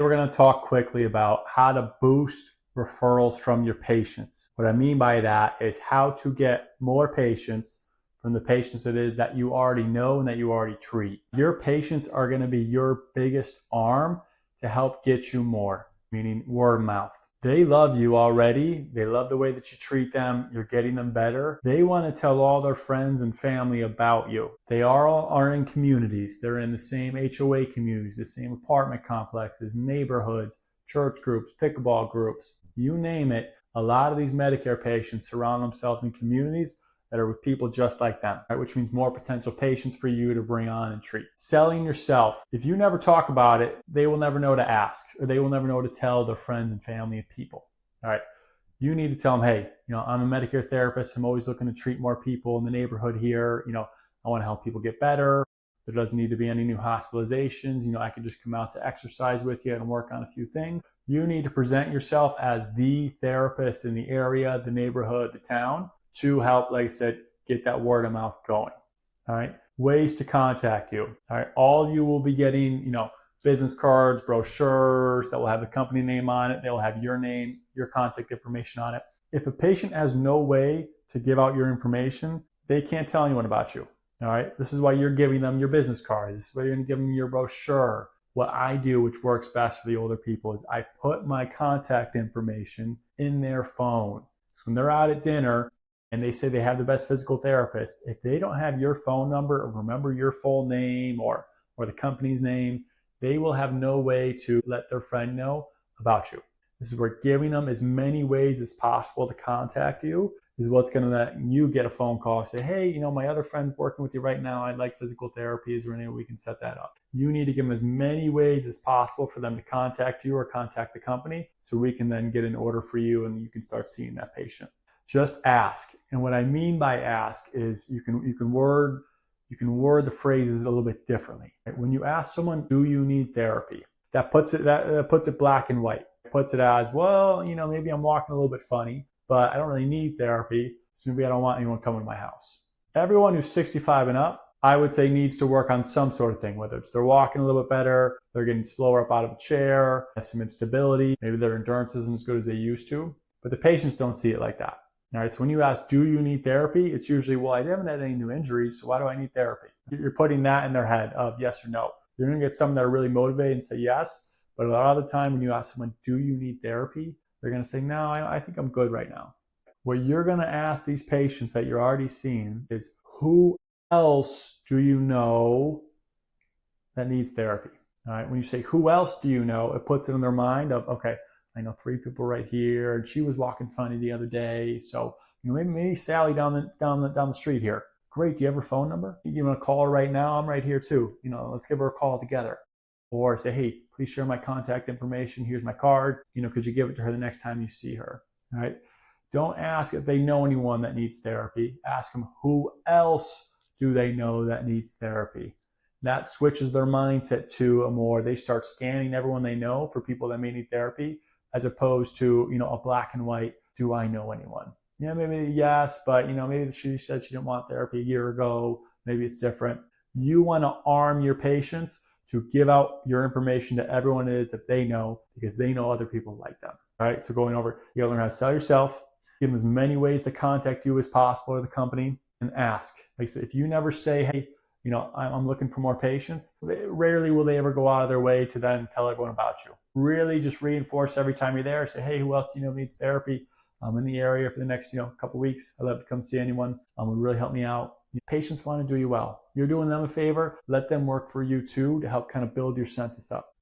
We're going to talk quickly about how to boost referrals from your patients. What I mean by that is how to get more patients from the patients it is that you already know and that you already treat. Your patients are going to be your biggest arm to help get you more, meaning word of mouth. They love you already. They love the way that you treat them. You're getting them better. They want to tell all their friends and family about you. They are in communities. They're in the same HOA communities, the same apartment complexes, neighborhoods, church groups, pickleball groups, you name it. A lot of these Medicare patients surround themselves in communities that are with people just like them, right? Which means more potential patients for you to bring on and treat. Selling yourself. If you never talk about it, they will never know to ask, or they will never know to tell their friends and family and people. All right. You need to tell them, hey, I'm a Medicare therapist. I'm always looking to treat more people in the neighborhood here. I want to help people get better. There doesn't need to be any new hospitalizations. I can just come out to exercise with you and work on a few things. You need to present yourself as the therapist in the area, the neighborhood, the town, to help, like I said, get that word of mouth going. All right. Ways to contact you. All right. All you will be getting, business cards, brochures that will have the company name on it. They will have your name, your contact information on it. If a patient has no way to give out your information, they can't tell anyone about you. All right. This is why you're giving them your business card. This is why you're going to give them your brochure. What I do, which works best for the older people, is I put my contact information in their phone. So when they're out at dinner, and they say they have the best physical therapist, if they don't have your phone number or remember your full name or the company's name, they will have no way to let their friend know about you. This is where giving them as many ways as possible to contact you is what's going to let you get a phone call and say, hey, my other friend's working with you right now. I'd like physical therapy. Is there any way we can set that up? You need to give them as many ways as possible for them to contact you or contact the company so we can then get an order for you and you can start seeing that patient. Just ask. And what I mean by ask is you can word the phrases a little bit differently. When you ask someone, do you need therapy? That puts it black and white. It puts it as, well, maybe I'm walking a little bit funny, but I don't really need therapy, so maybe I don't want anyone coming to my house. Everyone who's 65 and up, I would say, needs to work on some sort of thing, whether it's they're walking a little bit better, they're getting slower up out of a chair, have some instability, maybe their endurance isn't as good as they used to, but the patients don't see it like that. All right, so when you ask, do you need therapy? It's usually, well, I haven't had any new injuries, so why do I need therapy? You're putting that in their head of yes or no. You're going to get some that are really motivated and say yes, but a lot of the time when you ask someone, do you need therapy? They're going to say, no, I think I'm good right now. What you're going to ask these patients that you're already seeing is, who else do you know that needs therapy? All right, when you say, who else do you know, it puts it in their mind of, okay, I know 3 people right here, and she was walking funny the other day. So maybe Sally down the street here. Great. Do you have her phone number? You want to call her right now? I'm right here too. Let's give her a call together. Or say, hey, please share my contact information. Here's my card. Could you give it to her the next time you see her? All right. Don't ask if they know anyone that needs therapy. Ask them, who else do they know that needs therapy? That switches their mindset to a more, they start scanning everyone they know for people that may need therapy, as opposed to, a black and white, do I know anyone? Yeah, maybe yes, but maybe she said she didn't want therapy a year ago. Maybe it's different. You want to arm your patients to give out your information to everyone it is that they know, because they know other people like them. All right, so going over, you gotta learn how to sell yourself, give them as many ways to contact you as possible or the company, and ask. Like I said, if you never say, hey, I'm looking for more patients, rarely will they ever go out of their way to then tell everyone about you. Really just reinforce every time you're there. Say, hey, who else do you know needs therapy? I'm in the area for the next couple weeks. I'd love to come see anyone. It would really help me out. Patients want to do you well. You're doing them a favor. Let them work for you too, to help kind of build your census up.